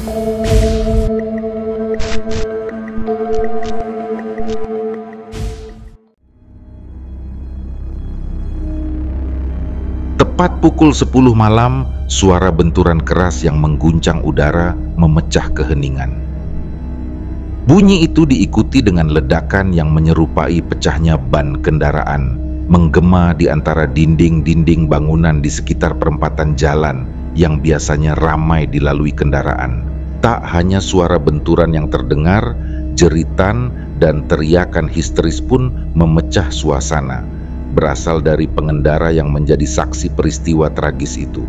Tepat pukul 10 malam, suara benturan keras yang mengguncang udara memecah keheningan. Bunyi itu diikuti dengan ledakan yang menyerupai pecahnya ban kendaraan, menggema di antara dinding-dinding bangunan di sekitar perempatan jalan yang biasanya ramai dilalui kendaraan. Tak hanya suara benturan yang terdengar, jeritan dan teriakan histeris pun memecah suasana, berasal dari pengendara yang menjadi saksi peristiwa tragis itu.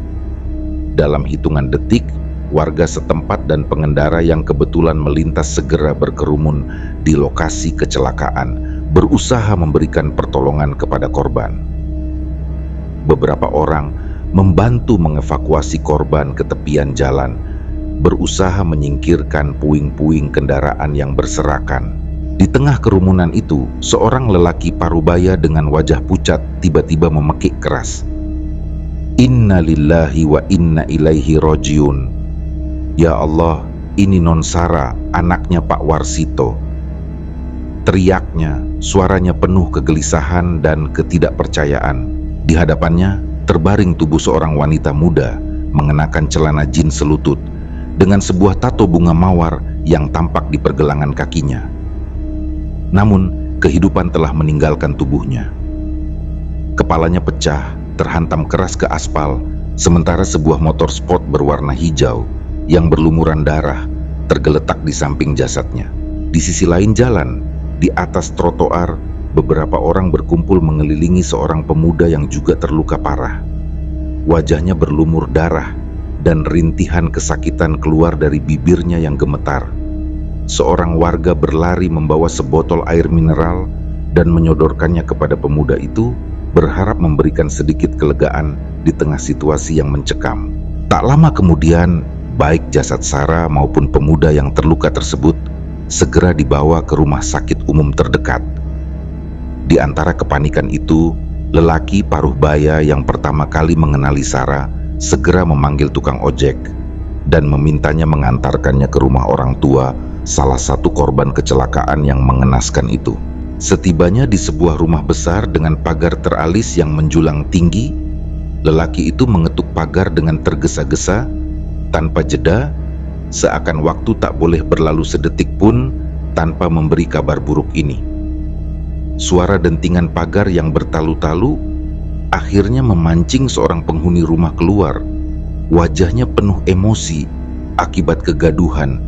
Dalam hitungan detik, warga setempat dan pengendara yang kebetulan melintas segera berkerumun di lokasi kecelakaan, berusaha memberikan pertolongan kepada korban. Beberapa orang membantu mengevakuasi korban ke tepian jalan, berusaha menyingkirkan puing-puing kendaraan yang berserakan. Di tengah kerumunan itu, seorang lelaki parubaya dengan wajah pucat tiba-tiba memekik keras. Inna lillahi wa inna ilaihi rojiun. Ya Allah, ini Non Sarah, anaknya Pak Warsito. Teriaknya, suaranya penuh kegelisahan dan ketidakpercayaan. Di hadapannya, terbaring tubuh seorang wanita muda, mengenakan celana jeans selutut, dengan sebuah tato bunga mawar yang tampak di pergelangan kakinya. Namun, kehidupan telah meninggalkan tubuhnya. Kepalanya pecah, terhantam keras ke aspal, sementara sebuah motor sport berwarna hijau yang berlumuran darah tergeletak di samping jasadnya. Di sisi lain jalan, di atas trotoar, beberapa orang berkumpul mengelilingi seorang pemuda yang juga terluka parah. Wajahnya berlumur darah dan rintihan kesakitan keluar dari bibirnya yang gemetar. Seorang warga berlari membawa sebotol air mineral dan menyodorkannya kepada pemuda itu, berharap memberikan sedikit kelegaan di tengah situasi yang mencekam. Tak lama kemudian, baik jasad Sarah maupun pemuda yang terluka tersebut segera dibawa ke rumah sakit umum terdekat. Di antara kepanikan itu, lelaki paruh baya yang pertama kali mengenali Sarah segera memanggil tukang ojek dan memintanya mengantarkannya ke rumah orang tua salah satu korban kecelakaan yang mengenaskan itu. Setibanya di sebuah rumah besar dengan pagar teralis yang menjulang tinggi, lelaki itu mengetuk pagar dengan tergesa-gesa, tanpa jeda, seakan waktu tak boleh berlalu sedetik pun tanpa memberi kabar buruk ini. Suara dentingan pagar yang bertalu-talu akhirnya memancing seorang penghuni rumah keluar. Wajahnya penuh emosi akibat kegaduhan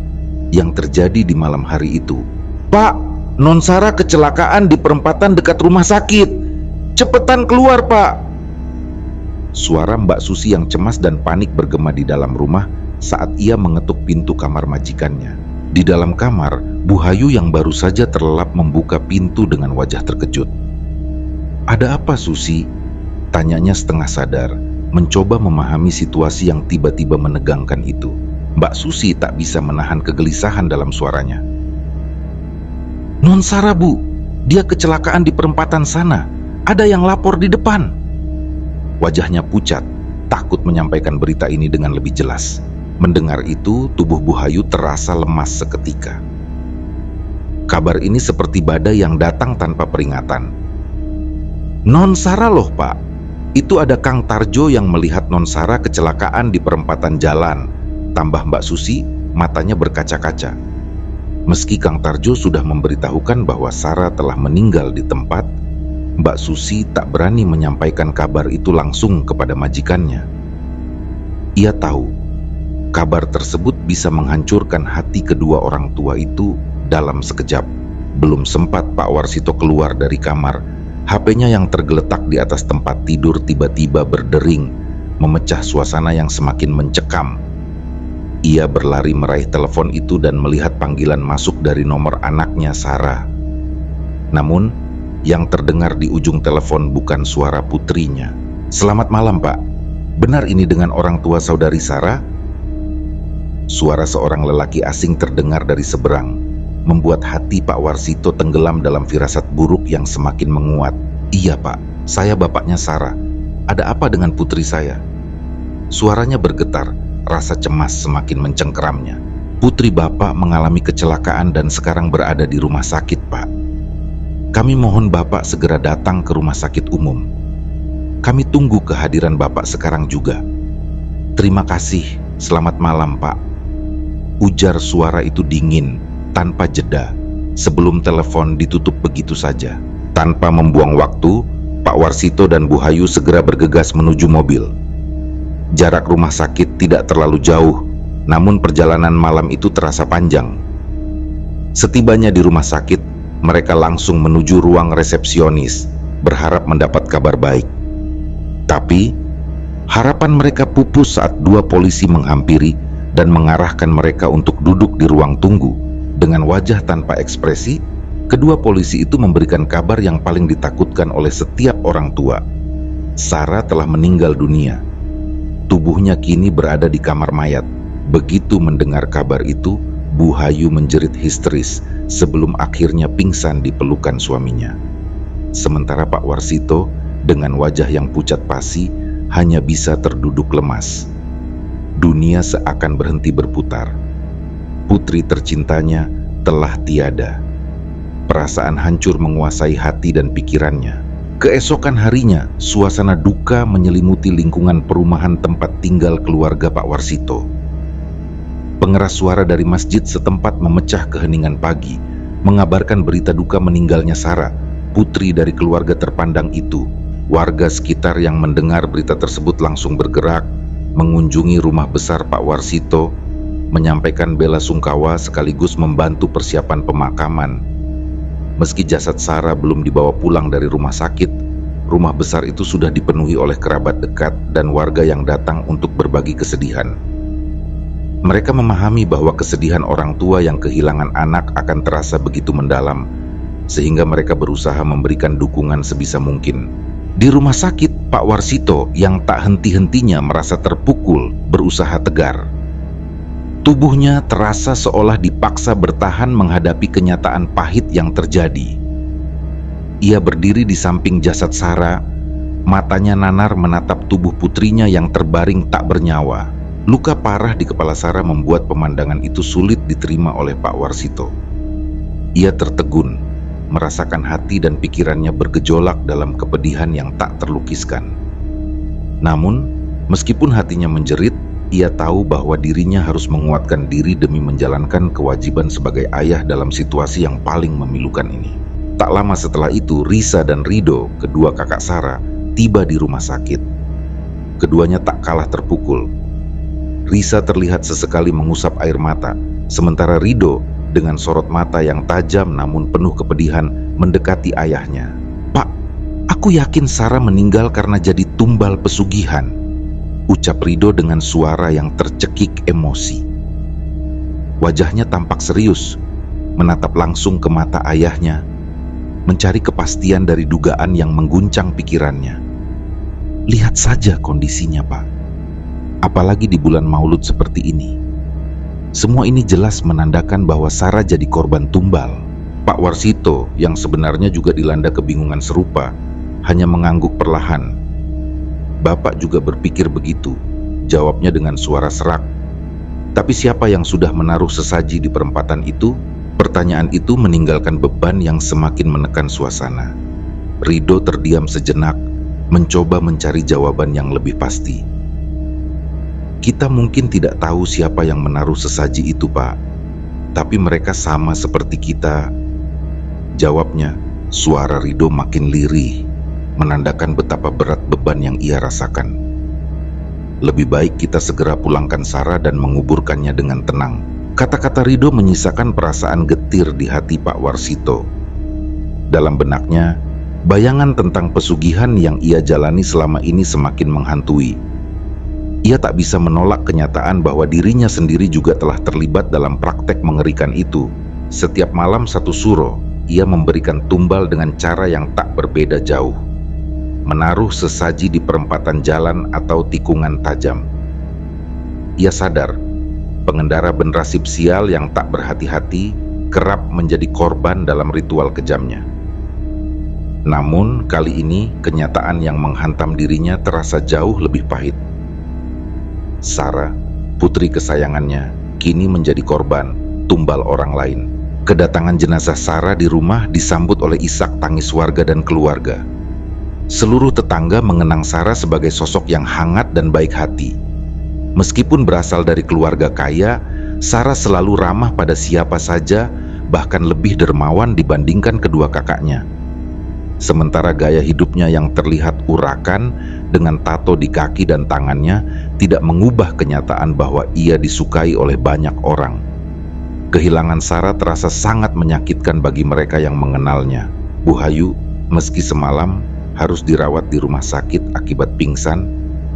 yang terjadi di malam hari itu. Pak, Non Sarah kecelakaan di perempatan dekat rumah sakit. Cepetan keluar, Pak. Suara Mbak Susi yang cemas dan panik bergema di dalam rumah saat ia mengetuk pintu kamar majikannya. Di dalam kamar, Bu Hayu yang baru saja terlelap membuka pintu dengan wajah terkejut. Ada apa, Susi? Tanyanya setengah sadar, mencoba memahami situasi yang tiba-tiba menegangkan itu. Mbak Susi tak bisa menahan kegelisahan dalam suaranya. Non Sarah, Bu, dia kecelakaan di perempatan sana. Ada yang lapor di depan. Wajahnya pucat, takut menyampaikan berita ini dengan lebih jelas. Mendengar itu, tubuh Bu Hayu terasa lemas seketika. Kabar ini seperti badai yang datang tanpa peringatan. Non Sarah loh, Pak. Itu ada Kang Tarjo yang melihat Non Sarah kecelakaan di perempatan jalan. Tambah Mbak Susi, matanya berkaca-kaca. Meski Kang Tarjo sudah memberitahukan bahwa Sarah telah meninggal di tempat, Mbak Susi tak berani menyampaikan kabar itu langsung kepada majikannya. Ia tahu, kabar tersebut bisa menghancurkan hati kedua orang tua itu dalam sekejap. Belum sempat Pak Warsito keluar dari kamar, HP-nya yang tergeletak di atas tempat tidur tiba-tiba berdering, memecah suasana yang semakin mencekam. Ia berlari meraih telepon itu dan melihat panggilan masuk dari nomor anaknya Sarah. Namun, yang terdengar di ujung telepon bukan suara putrinya. Selamat malam, Pak. Benar ini dengan orang tua saudari Sarah? Suara seorang lelaki asing terdengar dari seberang, membuat hati Pak Warsito tenggelam dalam firasat buruk yang semakin menguat. Iya, Pak. Saya bapaknya Sarah. Ada apa dengan putri saya? Suaranya bergetar. Rasa cemas semakin mencengkeramnya. Putri Bapak mengalami kecelakaan dan sekarang berada di rumah sakit, Pak. Kami mohon Bapak segera datang ke rumah sakit umum. Kami tunggu kehadiran Bapak sekarang juga. Terima kasih, selamat malam, Pak. Ujar suara itu dingin, tanpa jeda, sebelum telepon ditutup begitu saja. Tanpa membuang waktu, Pak Warsito dan Bu Hayu segera bergegas menuju mobil. Jarak rumah sakit tidak terlalu jauh, namun perjalanan malam itu terasa panjang. Setibanya di rumah sakit, mereka langsung menuju ruang resepsionis, berharap mendapat kabar baik. Tapi, harapan mereka pupus saat dua polisi menghampiri dan mengarahkan mereka untuk duduk di ruang tunggu. Dengan wajah tanpa ekspresi, kedua polisi itu memberikan kabar yang paling ditakutkan oleh setiap orang tua. Sarah telah meninggal dunia. Tubuhnya kini berada di kamar mayat. Begitu mendengar kabar itu, Bu Hayu menjerit histeris sebelum akhirnya pingsan di pelukan suaminya. Sementara Pak Warsito dengan wajah yang pucat pasi hanya bisa terduduk lemas. Dunia seakan berhenti berputar. Putri tercintanya telah tiada. Perasaan hancur menguasai hati dan pikirannya. Keesokan harinya, suasana duka menyelimuti lingkungan perumahan tempat tinggal keluarga Pak Warsito. Pengeras suara dari masjid setempat memecah keheningan pagi, mengabarkan berita duka meninggalnya Sarah, putri dari keluarga terpandang itu. Warga sekitar yang mendengar berita tersebut langsung bergerak, mengunjungi rumah besar Pak Warsito, menyampaikan bela sungkawa sekaligus membantu persiapan pemakaman. Meski jasad Sarah belum dibawa pulang dari rumah sakit, rumah besar itu sudah dipenuhi oleh kerabat dekat dan warga yang datang untuk berbagi kesedihan. Mereka memahami bahwa kesedihan orang tua yang kehilangan anak akan terasa begitu mendalam, sehingga mereka berusaha memberikan dukungan sebisa mungkin. Di rumah sakit, Pak Warsito yang tak henti-hentinya merasa terpukul berusaha tegar. Tubuhnya terasa seolah dipaksa bertahan menghadapi kenyataan pahit yang terjadi. Ia berdiri di samping jasad Sarah, matanya nanar menatap tubuh putrinya yang terbaring tak bernyawa. Luka parah di kepala Sarah membuat pemandangan itu sulit diterima oleh Pak Warsito. Ia tertegun, merasakan hati dan pikirannya bergejolak dalam kepedihan yang tak terlukiskan. Namun, meskipun hatinya menjerit, ia tahu bahwa dirinya harus menguatkan diri demi menjalankan kewajiban sebagai ayah dalam situasi yang paling memilukan ini. Tak lama setelah itu, Risa dan Rido, kedua kakak Sarah, tiba di rumah sakit. Keduanya tak kalah terpukul. Risa terlihat sesekali mengusap air mata, sementara Rido dengan sorot mata yang tajam namun penuh kepedihan mendekati ayahnya. "Pak, aku yakin Sarah meninggal karena jadi tumbal pesugihan," ucap Rido dengan suara yang tercekik emosi. Wajahnya tampak serius, menatap langsung ke mata ayahnya, mencari kepastian dari dugaan yang mengguncang pikirannya. "Lihat saja kondisinya, Pak. Apalagi di bulan Maulud seperti ini. Semua ini jelas menandakan bahwa Sarah jadi korban tumbal." Pak Warsito yang sebenarnya juga dilanda kebingungan serupa hanya mengangguk perlahan. "Bapak juga berpikir begitu," jawabnya dengan suara serak. "Tapi siapa yang sudah menaruh sesaji di perempatan itu?" Pertanyaan itu meninggalkan beban yang semakin menekan suasana. Rido terdiam sejenak, mencoba mencari jawaban yang lebih pasti. "Kita mungkin tidak tahu siapa yang menaruh sesaji itu, Pak. Tapi mereka sama seperti kita," jawabnya. Suara Rido makin lirih, menandakan betapa berat beban yang ia rasakan. "Lebih baik kita segera pulangkan Sarah dan menguburkannya dengan tenang." Kata-kata Rido menyisakan perasaan getir di hati Pak Warsito. Dalam benaknya, bayangan tentang pesugihan yang ia jalani selama ini semakin menghantui. Ia tak bisa menolak kenyataan bahwa dirinya sendiri juga telah terlibat dalam praktek mengerikan itu. Setiap malam satu suro, ia memberikan tumbal dengan cara yang tak berbeda jauh. Menaruh sesaji di perempatan jalan atau tikungan tajam. Ia sadar, pengendara bernasib sial yang tak berhati-hati kerap menjadi korban dalam ritual kejamnya. Namun, kali ini kenyataan yang menghantam dirinya terasa jauh lebih pahit. Sarah, putri kesayangannya, kini menjadi korban tumbal orang lain. Kedatangan jenazah Sarah di rumah disambut oleh isak tangis warga dan keluarga. Seluruh tetangga mengenang Sarah sebagai sosok yang hangat dan baik hati. Meskipun berasal dari keluarga kaya, Sarah selalu ramah pada siapa saja, bahkan lebih dermawan dibandingkan kedua kakaknya. Sementara gaya hidupnya yang terlihat urakan dengan tato di kaki dan tangannya tidak mengubah kenyataan bahwa ia disukai oleh banyak orang. Kehilangan Sarah terasa sangat menyakitkan bagi mereka yang mengenalnya. Bu Hayu, meski semalam harus dirawat di rumah sakit akibat pingsan,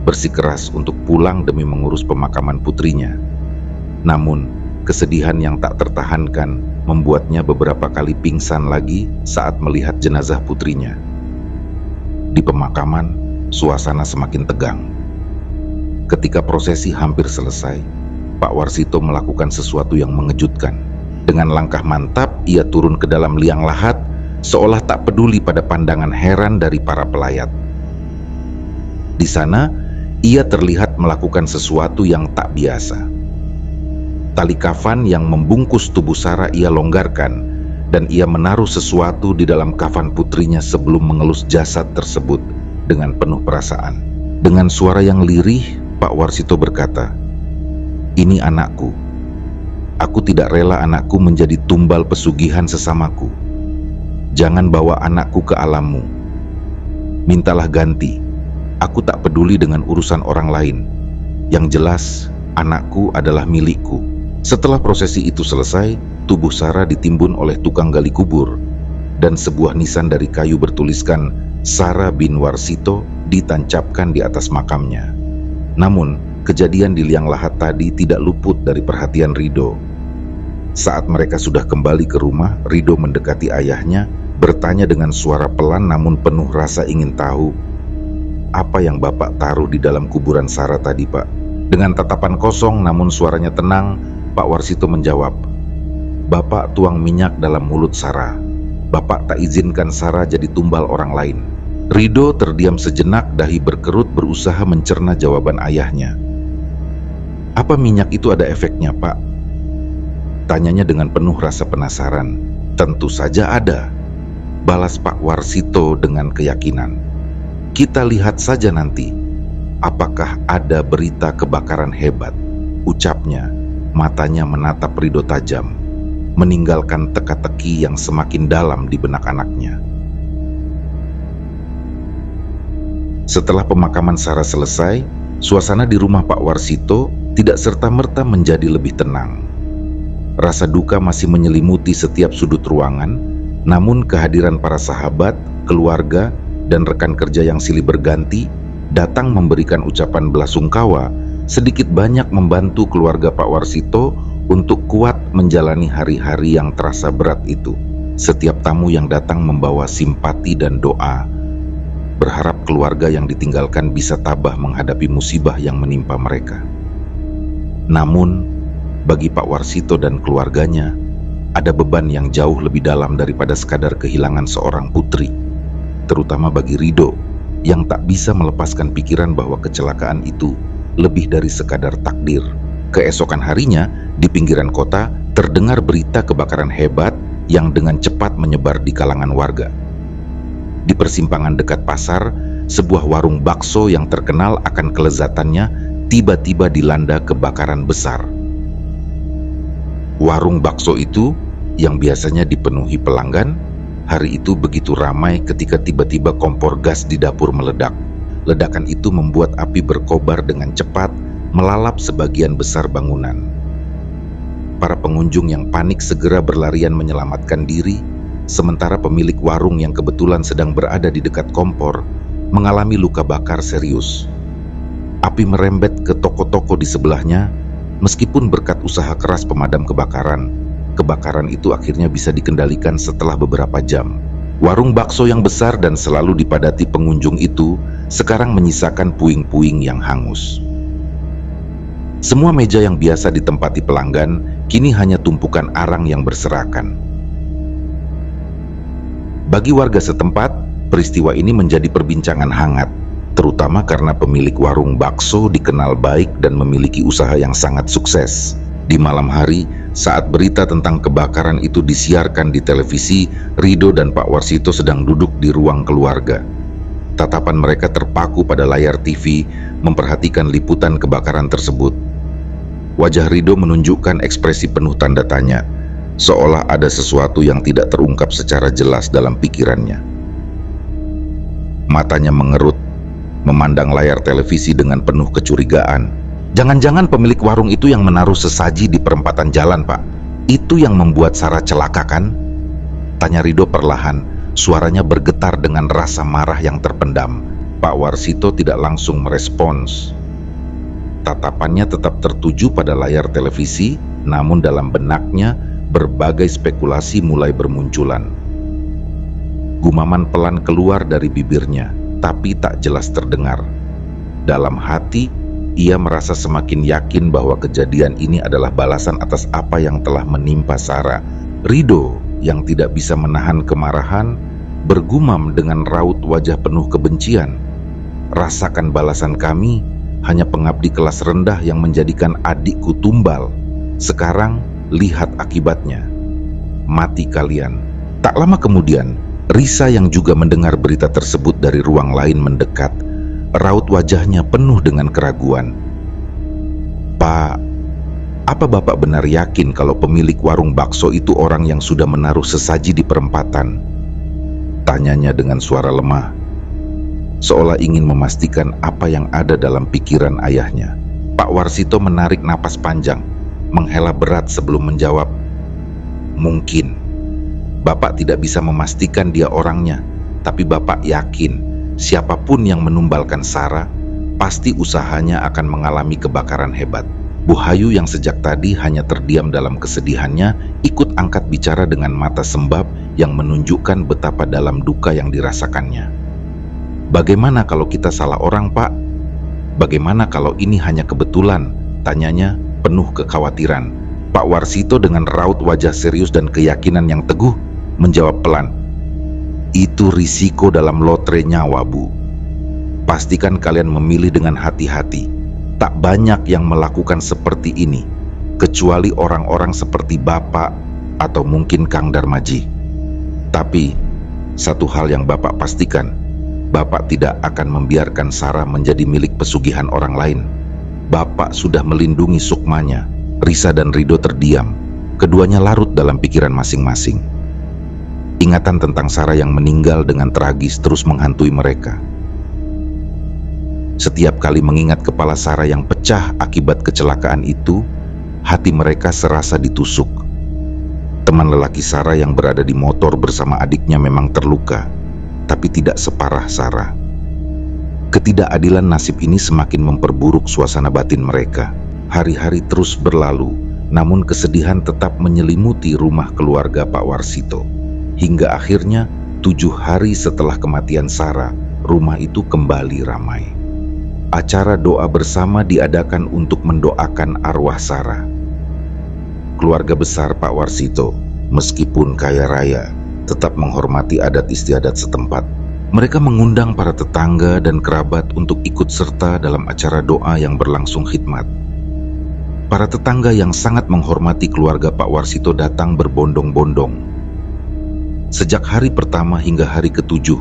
bersikeras untuk pulang demi mengurus pemakaman putrinya. Namun, kesedihan yang tak tertahankan membuatnya beberapa kali pingsan lagi saat melihat jenazah putrinya. Di pemakaman, suasana semakin tegang. Ketika prosesi hampir selesai, Pak Warsito melakukan sesuatu yang mengejutkan. Dengan langkah mantap, ia turun ke dalam liang lahat, seolah tak peduli pada pandangan heran dari para pelayat. Di sana, ia terlihat melakukan sesuatu yang tak biasa. Tali kafan yang membungkus tubuh Sarah ia longgarkan, dan ia menaruh sesuatu di dalam kafan putrinya sebelum mengelus jasad tersebut dengan penuh perasaan. Dengan suara yang lirih, Pak Warsito berkata, "Ini anakku. Aku tidak rela anakku menjadi tumbal pesugihan sesamaku. Jangan bawa anakku ke alammu. Mintalah ganti. Aku tak peduli dengan urusan orang lain. Yang jelas, anakku adalah milikku." Setelah prosesi itu selesai, tubuh Sarah ditimbun oleh tukang gali kubur, dan sebuah nisan dari kayu bertuliskan Sarah bin Warsito ditancapkan di atas makamnya. Namun, kejadian di liang lahat tadi tidak luput dari perhatian Rido. Saat mereka sudah kembali ke rumah, Rido mendekati ayahnya, bertanya dengan suara pelan namun penuh rasa ingin tahu, "Apa yang Bapak taruh di dalam kuburan Sarah tadi, Pak?" Dengan tatapan kosong namun suaranya tenang, Pak Warsito menjawab, "Bapak tuang minyak dalam mulut Sarah. Bapak tak izinkan Sarah jadi tumbal orang lain." Rido terdiam sejenak, dahi berkerut berusaha mencerna jawaban ayahnya. "Apa minyak itu ada efeknya, Pak?" Tanyanya dengan penuh rasa penasaran. "Tentu saja ada," balas Pak Warsito dengan keyakinan. "Kita lihat saja nanti. Apakah ada berita kebakaran hebat?" ucapnya, matanya menatap Rido tajam, meninggalkan teka-teki yang semakin dalam di benak anaknya. Setelah pemakaman Sarah selesai, suasana di rumah Pak Warsito tidak serta-merta menjadi lebih tenang. Rasa duka masih menyelimuti setiap sudut ruangan, namun kehadiran para sahabat, keluarga, dan rekan kerja yang silih berganti datang memberikan ucapan belasungkawa, sedikit banyak membantu keluarga Pak Warsito untuk kuat menjalani hari-hari yang terasa berat itu. Setiap tamu yang datang membawa simpati dan doa, berharap keluarga yang ditinggalkan bisa tabah menghadapi musibah yang menimpa mereka. Namun, bagi Pak Warsito dan keluarganya, ada beban yang jauh lebih dalam daripada sekadar kehilangan seorang putri, terutama bagi Rido, yang tak bisa melepaskan pikiran bahwa kecelakaan itu lebih dari sekadar takdir. Keesokan harinya, di pinggiran kota, terdengar berita kebakaran hebat yang dengan cepat menyebar di kalangan warga. Di persimpangan dekat pasar, sebuah warung bakso yang terkenal akan kelezatannya tiba-tiba dilanda kebakaran besar. Warung bakso itu, yang biasanya dipenuhi pelanggan, hari itu begitu ramai ketika tiba-tiba kompor gas di dapur meledak. Ledakan itu membuat api berkobar dengan cepat, melalap sebagian besar bangunan. Para pengunjung yang panik segera berlarian menyelamatkan diri, sementara pemilik warung yang kebetulan sedang berada di dekat kompor mengalami luka bakar serius. Api merembet ke toko-toko di sebelahnya. Meskipun berkat usaha keras pemadam kebakaran, kebakaran itu akhirnya bisa dikendalikan setelah beberapa jam. Warung bakso yang besar dan selalu dipadati pengunjung itu sekarang menyisakan puing-puing yang hangus. Semua meja yang biasa ditempati pelanggan kini hanya tumpukan arang yang berserakan. Bagi warga setempat, peristiwa ini menjadi perbincangan hangat, terutama karena pemilik warung bakso dikenal baik dan memiliki usaha yang sangat sukses. Di malam hari, saat berita tentang kebakaran itu disiarkan di televisi, Rido dan Pak Warsito sedang duduk di ruang keluarga. Tatapan mereka terpaku pada layar TV, memperhatikan liputan kebakaran tersebut. Wajah Rido menunjukkan ekspresi penuh tanda tanya, seolah ada sesuatu yang tidak terungkap secara jelas dalam pikirannya. Matanya mengerut, memandang layar televisi dengan penuh kecurigaan. Jangan-jangan pemilik warung itu yang menaruh sesaji di perempatan jalan, Pak. Itu yang membuat Sarah celaka, kan? Tanya Rido perlahan, suaranya bergetar dengan rasa marah yang terpendam. Pak Warsito tidak langsung merespons. Tatapannya tetap tertuju pada layar televisi, namun dalam benaknya berbagai spekulasi mulai bermunculan. Gumaman pelan keluar dari bibirnya, tapi tak jelas terdengar. Dalam hati, ia merasa semakin yakin bahwa kejadian ini adalah balasan atas apa yang telah menimpa Sarah. Rido yang tidak bisa menahan kemarahan bergumam dengan raut wajah penuh kebencian. Rasakan balasan kami, hanya pengabdi kelas rendah yang menjadikan adikku tumbal. Sekarang lihat akibatnya. Mati kalian. Tak lama kemudian, Risa yang juga mendengar berita tersebut dari ruang lain mendekat. Raut wajahnya penuh dengan keraguan. Pak, apa Bapak benar yakin kalau pemilik warung bakso itu orang yang sudah menaruh sesaji di perempatan? Tanyanya dengan suara lemah, seolah ingin memastikan apa yang ada dalam pikiran ayahnya. Pak Warsito menarik napas panjang, menghela berat sebelum menjawab. Mungkin. Bapak tidak bisa memastikan dia orangnya, tapi Bapak yakin siapapun yang menumbalkan Sarah, pasti usahanya akan mengalami kebakaran hebat. Bu Hayu yang sejak tadi hanya terdiam dalam kesedihannya, ikut angkat bicara dengan mata sembab yang menunjukkan betapa dalam duka yang dirasakannya. Bagaimana kalau kita salah orang, Pak? Bagaimana kalau ini hanya kebetulan? Tanyanya penuh kekhawatiran. Pak Warsito dengan raut wajah serius dan keyakinan yang teguh menjawab pelan. Itu risiko dalam lotre nyawa, Bu. Pastikan kalian memilih dengan hati-hati. Tak banyak yang melakukan seperti ini, kecuali orang-orang seperti Bapak atau mungkin Kang Darmaji. Tapi, satu hal yang Bapak pastikan, Bapak tidak akan membiarkan Sarah menjadi milik pesugihan orang lain. Bapak sudah melindungi sukmanya. Risa dan Rido terdiam. Keduanya larut dalam pikiran masing-masing. Ingatan tentang Sarah yang meninggal dengan tragis terus menghantui mereka. Setiap kali mengingat kepala Sarah yang pecah akibat kecelakaan itu, hati mereka serasa ditusuk. Teman lelaki Sarah yang berada di motor bersama adiknya memang terluka, tapi tidak separah Sarah. Ketidakadilan nasib ini semakin memperburuk suasana batin mereka. Hari-hari terus berlalu, namun kesedihan tetap menyelimuti rumah keluarga Pak Warsito. Hingga akhirnya 7 hari setelah kematian Sarah, rumah itu kembali ramai. Acara doa bersama diadakan untuk mendoakan arwah Sarah. Keluarga besar Pak Warsito, meskipun kaya raya, tetap menghormati adat istiadat setempat. Mereka mengundang para tetangga dan kerabat untuk ikut serta dalam acara doa yang berlangsung khidmat. Para tetangga yang sangat menghormati keluarga Pak Warsito datang berbondong-bondong. Sejak hari pertama hingga hari ke-7,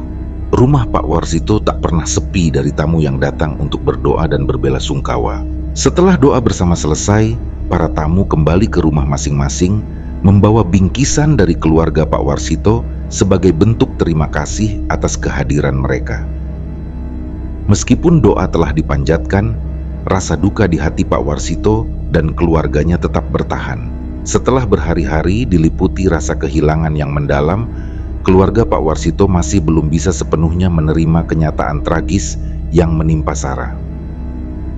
rumah Pak Warsito tak pernah sepi dari tamu yang datang untuk berdoa dan berbelasungkawa. Setelah doa bersama selesai, para tamu kembali ke rumah masing-masing, membawa bingkisan dari keluarga Pak Warsito sebagai bentuk terima kasih atas kehadiran mereka. Meskipun doa telah dipanjatkan, rasa duka di hati Pak Warsito dan keluarganya tetap bertahan. Setelah berhari-hari diliputi rasa kehilangan yang mendalam, keluarga Pak Warsito masih belum bisa sepenuhnya menerima kenyataan tragis yang menimpa Sarah.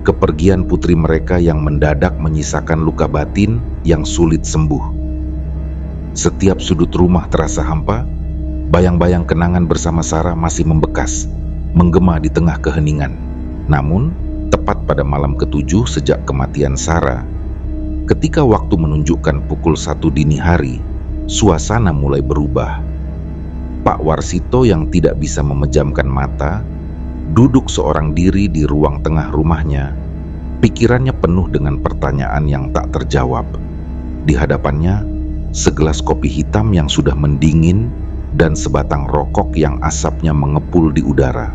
Kepergian putri mereka yang mendadak menyisakan luka batin yang sulit sembuh. Setiap sudut rumah terasa hampa, bayang-bayang kenangan bersama Sarah masih membekas, menggema di tengah keheningan. Namun, tepat pada malam ke-7 sejak kematian Sarah, ketika waktu menunjukkan pukul 1 dini hari, suasana mulai berubah. Pak Warsito yang tidak bisa memejamkan mata, duduk seorang diri di ruang tengah rumahnya, Pikirannya penuh dengan pertanyaan yang tak terjawab. Di hadapannya, segelas kopi hitam yang sudah mendingin dan sebatang rokok yang asapnya mengepul di udara.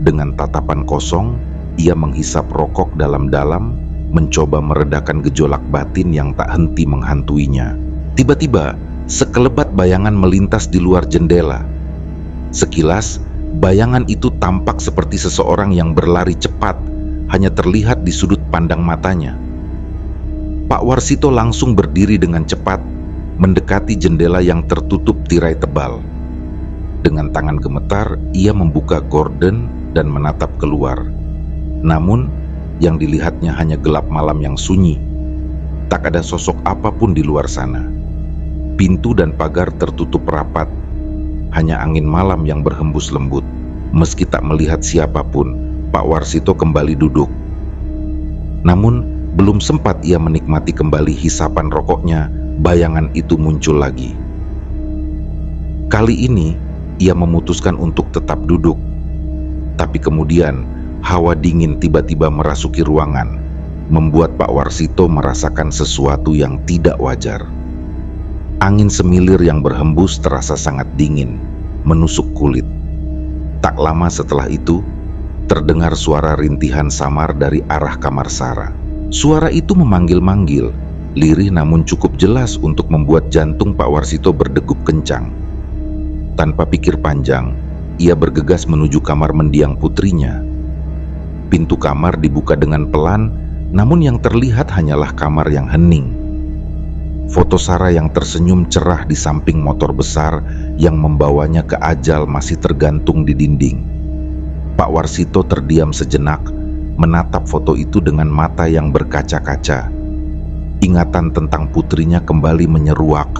Dengan tatapan kosong, ia menghisap rokok dalam-dalam, mencoba meredakan gejolak batin yang tak henti menghantuinya. Tiba-tiba, sekelebat bayangan melintas di luar jendela. Sekilas, bayangan itu tampak seperti seseorang yang berlari cepat, hanya terlihat di sudut pandang matanya. Pak Warsito langsung berdiri dengan cepat, mendekati jendela yang tertutup tirai tebal. Dengan tangan gemetar, ia membuka gorden dan menatap keluar. Namun, yang dilihatnya hanya gelap malam yang sunyi. Tak ada sosok apapun di luar sana. Pintu dan pagar tertutup rapat, hanya angin malam yang berhembus lembut. Meski tak melihat siapapun, Pak Warsito kembali duduk. Namun, belum sempat ia menikmati kembali hisapan rokoknya, bayangan itu muncul lagi. Kali ini, ia memutuskan untuk tetap duduk. Tapi kemudian, hawa dingin tiba-tiba merasuki ruangan, membuat Pak Warsito merasakan sesuatu yang tidak wajar. Angin semilir yang berhembus terasa sangat dingin, menusuk kulit. Tak lama setelah itu, terdengar suara rintihan samar dari arah kamar Sarah. Suara itu memanggil-manggil, lirih namun cukup jelas untuk membuat jantung Pak Warsito berdegup kencang. Tanpa pikir panjang, ia bergegas menuju kamar mendiang putrinya. Pintu kamar dibuka dengan pelan, namun yang terlihat hanyalah kamar yang hening. Foto Sarah yang tersenyum cerah di samping motor besar yang membawanya ke ajal masih tergantung di dinding. Pak Warsito terdiam sejenak, menatap foto itu dengan mata yang berkaca-kaca. Ingatan tentang putrinya kembali menyeruak,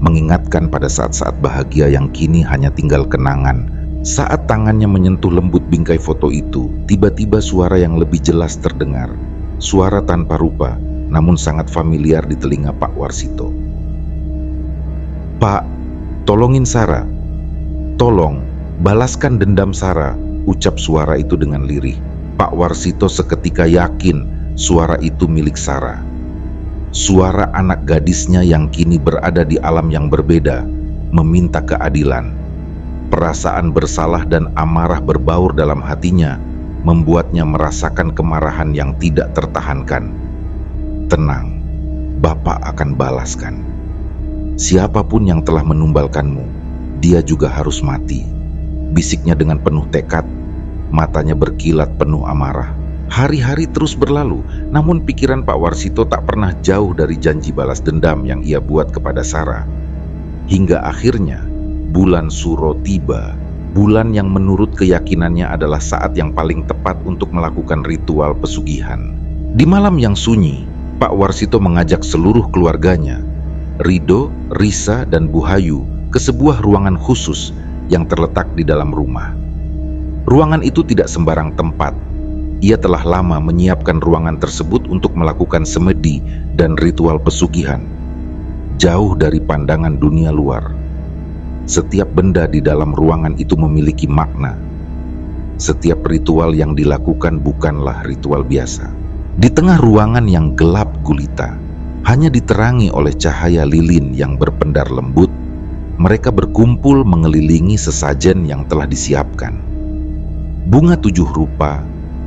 mengingatkan pada saat-saat bahagia yang kini hanya tinggal kenangan. Saat tangannya menyentuh lembut bingkai foto itu, tiba-tiba suara yang lebih jelas terdengar. Suara tanpa rupa, namun sangat familiar di telinga Pak Warsito. "Pak, tolongin Sarah. Tolong, balaskan dendam Sarah," ucap suara itu dengan lirih. Pak Warsito seketika yakin suara itu milik Sarah. Suara anak gadisnya yang kini berada di alam yang berbeda, meminta keadilan. Perasaan bersalah dan amarah berbaur dalam hatinya, membuatnya merasakan kemarahan yang tidak tertahankan. "Tenang, Bapak akan balaskan. Siapapun yang telah menumbalkanmu, dia juga harus mati," bisiknya dengan penuh tekad, matanya berkilat penuh amarah. Hari-hari terus berlalu, namun pikiran Pak Warsito tak pernah jauh dari janji balas dendam yang ia buat kepada Sarah. Hingga akhirnya, bulan Suro tiba, bulan yang menurut keyakinannya adalah saat yang paling tepat untuk melakukan ritual pesugihan. Di malam yang sunyi, Pak Warsito mengajak seluruh keluarganya, Rido, Risa, dan Bu Hayu, ke sebuah ruangan khusus yang terletak di dalam rumah. Ruangan itu tidak sembarang tempat. Ia telah lama menyiapkan ruangan tersebut untuk melakukan semedi dan ritual pesugihan, jauh dari pandangan dunia luar. Setiap benda di dalam ruangan itu memiliki makna. Setiap ritual yang dilakukan bukanlah ritual biasa. Di tengah ruangan yang gelap gulita, hanya diterangi oleh cahaya lilin yang berpendar lembut, mereka berkumpul mengelilingi sesajen yang telah disiapkan. Bunga 7 rupa,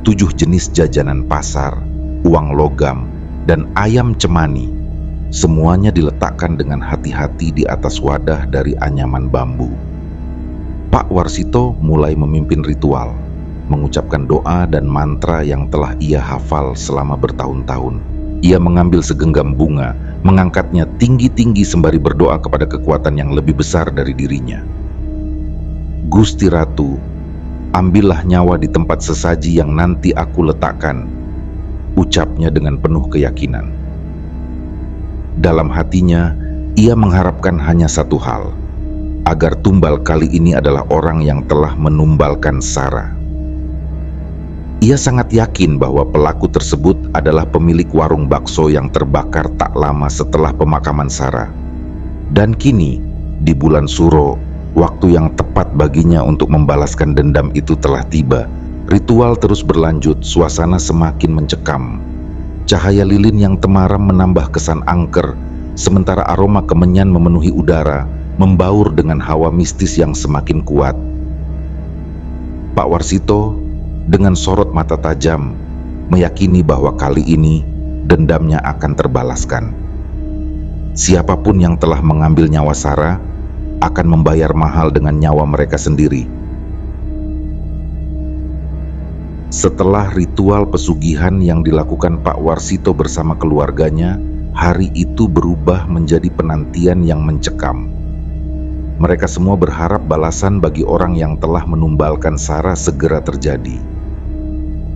7 jenis jajanan pasar, uang logam, dan ayam cemani, semuanya diletakkan dengan hati-hati di atas wadah dari anyaman bambu. Pak Warsito mulai memimpin ritual, mengucapkan doa dan mantra yang telah ia hafal selama bertahun-tahun. Ia mengambil segenggam bunga, mengangkatnya tinggi-tinggi sembari berdoa kepada kekuatan yang lebih besar dari dirinya. "Gusti Ratu, ambillah nyawa di tempat sesaji yang nanti aku letakkan," ucapnya dengan penuh keyakinan. Dalam hatinya, ia mengharapkan hanya satu hal, agar tumbal kali ini adalah orang yang telah menumbalkan Sarah. Ia sangat yakin bahwa pelaku tersebut adalah pemilik warung bakso yang terbakar tak lama setelah pemakaman Sarah. Dan kini, di bulan Suro, waktu yang tepat baginya untuk membalaskan dendam itu telah tiba. Ritual terus berlanjut, suasana semakin mencekam. Cahaya lilin yang temaram menambah kesan angker, sementara aroma kemenyan memenuhi udara, membaur dengan hawa mistis yang semakin kuat. Pak Warsito dengan sorot mata tajam meyakini bahwa kali ini dendamnya akan terbalaskan. Siapapun yang telah mengambil nyawa Sarah akan membayar mahal dengan nyawa mereka sendiri. Setelah ritual pesugihan yang dilakukan Pak Warsito bersama keluarganya, hari itu berubah menjadi penantian yang mencekam. Mereka semua berharap balasan bagi orang yang telah menumbalkan Sarah segera terjadi.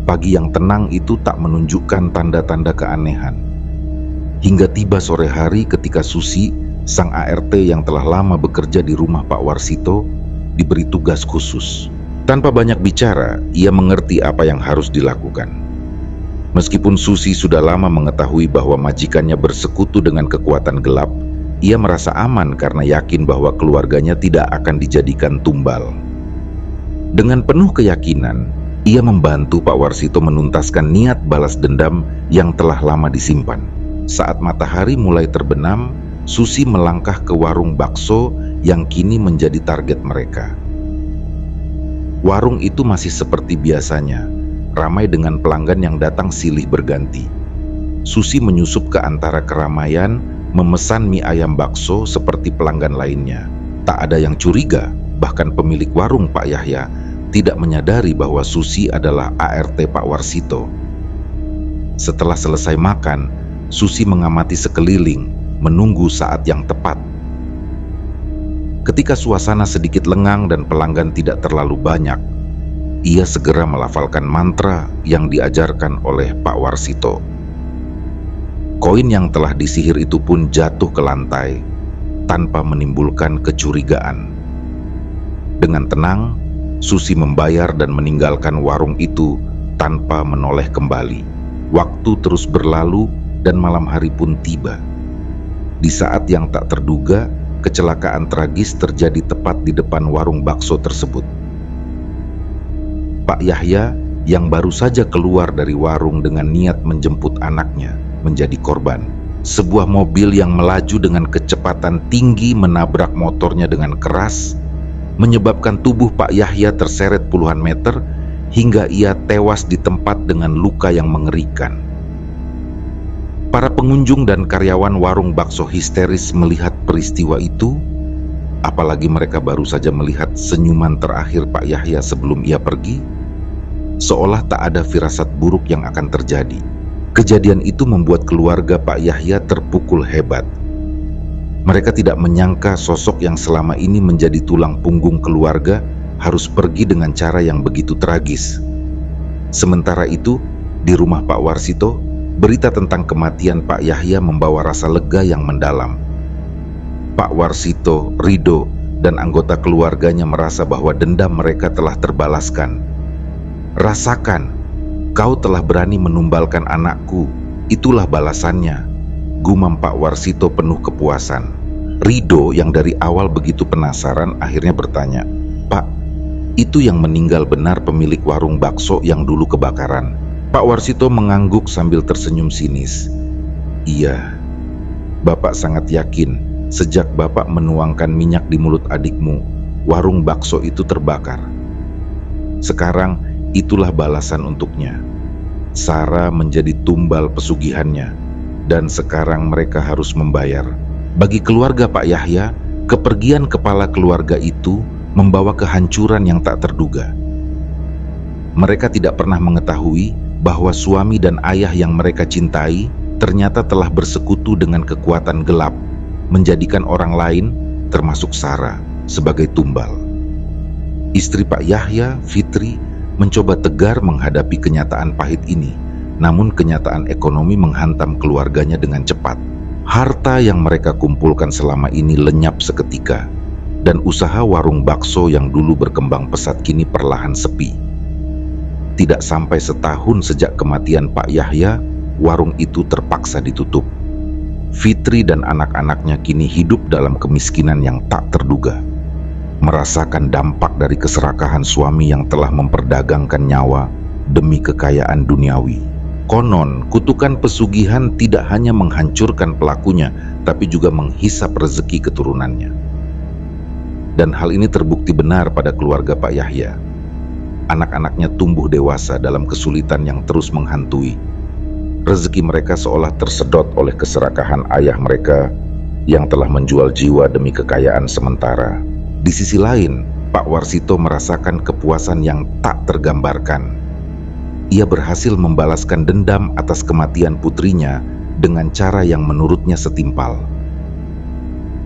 Pagi yang tenang itu tak menunjukkan tanda-tanda keanehan. Hingga tiba sore hari ketika Susi, sang ART yang telah lama bekerja di rumah Pak Warsito, diberi tugas khusus. Tanpa banyak bicara, ia mengerti apa yang harus dilakukan. Meskipun Susi sudah lama mengetahui bahwa majikannya bersekutu dengan kekuatan gelap, ia merasa aman karena yakin bahwa keluarganya tidak akan dijadikan tumbal. Dengan penuh keyakinan, ia membantu Pak Warsito menuntaskan niat balas dendam yang telah lama disimpan. Saat matahari mulai terbenam, Susi melangkah ke warung bakso yang kini menjadi target mereka. Warung itu masih seperti biasanya, ramai dengan pelanggan yang datang silih berganti. Susi menyusup ke antara keramaian, memesan mie ayam bakso seperti pelanggan lainnya. Tak ada yang curiga, bahkan pemilik warung Pak Yahya tidak menyadari bahwa Susi adalah ART Pak Warsito. Setelah selesai makan, Susi mengamati sekeliling, menunggu saat yang tepat. Ketika suasana sedikit lengang dan pelanggan tidak terlalu banyak, ia segera melafalkan mantra yang diajarkan oleh Pak Warsito. Koin yang telah disihir itu pun jatuh ke lantai tanpa menimbulkan kecurigaan. Dengan tenang, Susi membayar dan meninggalkan warung itu tanpa menoleh kembali. Waktu terus berlalu dan malam hari pun tiba. Di saat yang tak terduga, kecelakaan tragis terjadi tepat di depan warung bakso tersebut. Pak Yahya yang baru saja keluar dari warung dengan niat menjemput anaknya menjadi korban. Sebuah mobil yang melaju dengan kecepatan tinggi menabrak motornya dengan keras, menyebabkan tubuh Pak Yahya terseret puluhan meter hingga ia tewas di tempat dengan luka yang mengerikan. Para pengunjung dan karyawan warung bakso histeris melihat peristiwa itu, apalagi mereka baru saja melihat senyuman terakhir Pak Yahya sebelum ia pergi, seolah tak ada firasat buruk yang akan terjadi. Kejadian itu membuat keluarga Pak Yahya terpukul hebat. Mereka tidak menyangka sosok yang selama ini menjadi tulang punggung keluarga harus pergi dengan cara yang begitu tragis. Sementara itu, di rumah Pak Warsito, berita tentang kematian Pak Yahya membawa rasa lega yang mendalam. Pak Warsito, Rido, dan anggota keluarganya merasa bahwa dendam mereka telah terbalaskan. "Rasakan, kau telah berani menumbalkan anakku, itulah balasannya," gumam Pak Warsito penuh kepuasan. Rido yang dari awal begitu penasaran akhirnya bertanya, "Pak, itu yang meninggal benar pemilik warung bakso yang dulu kebakaran?" Pak Warsito mengangguk sambil tersenyum sinis. "Iya, Bapak sangat yakin sejak Bapak menuangkan minyak di mulut adikmu, warung bakso itu terbakar. Sekarang itulah balasan untuknya. Sarah menjadi tumbal pesugihannya, dan sekarang mereka harus membayar." Bagi keluarga Pak Yahya, kepergian kepala keluarga itu membawa kehancuran yang tak terduga. Mereka tidak pernah mengetahui bahwa suami dan ayah yang mereka cintai ternyata telah bersekutu dengan kekuatan gelap, menjadikan orang lain, termasuk Sarah, sebagai tumbal. Istri Pak Yahya, Fitri, mencoba tegar menghadapi kenyataan pahit ini, namun kenyataan ekonomi menghantam keluarganya dengan cepat. Harta yang mereka kumpulkan selama ini lenyap seketika, dan usaha warung bakso yang dulu berkembang pesat kini perlahan sepi. Tidak sampai setahun sejak kematian Pak Yahya, warung itu terpaksa ditutup. Fitri dan anak-anaknya kini hidup dalam kemiskinan yang tak terduga, merasakan dampak dari keserakahan suami yang telah memperdagangkan nyawa demi kekayaan duniawi. Konon, kutukan pesugihan tidak hanya menghancurkan pelakunya, tapi juga menghisap rezeki keturunannya. Dan hal ini terbukti benar pada keluarga Pak Yahya. Anak-anaknya tumbuh dewasa dalam kesulitan yang terus menghantui. Rezeki mereka seolah tersedot oleh keserakahan ayah mereka yang telah menjual jiwa demi kekayaan sementara. Di sisi lain, Pak Warsito merasakan kepuasan yang tak tergambarkan. Ia berhasil membalaskan dendam atas kematian putrinya dengan cara yang menurutnya setimpal.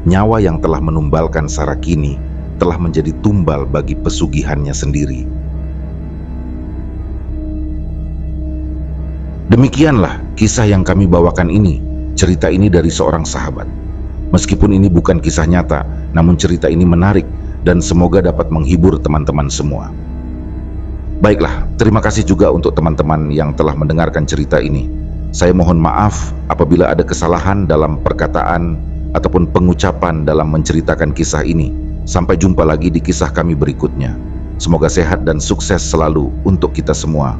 Nyawa yang telah menumbalkan Sarakini telah menjadi tumbal bagi pesugihannya sendiri. Demikianlah kisah yang kami bawakan ini. Cerita ini dari seorang sahabat. Meskipun ini bukan kisah nyata, namun cerita ini menarik dan semoga dapat menghibur teman-teman semua. Baiklah, terima kasih juga untuk teman-teman yang telah mendengarkan cerita ini. Saya mohon maaf apabila ada kesalahan dalam perkataan ataupun pengucapan dalam menceritakan kisah ini. Sampai jumpa lagi di kisah kami berikutnya. Semoga sehat dan sukses selalu untuk kita semua.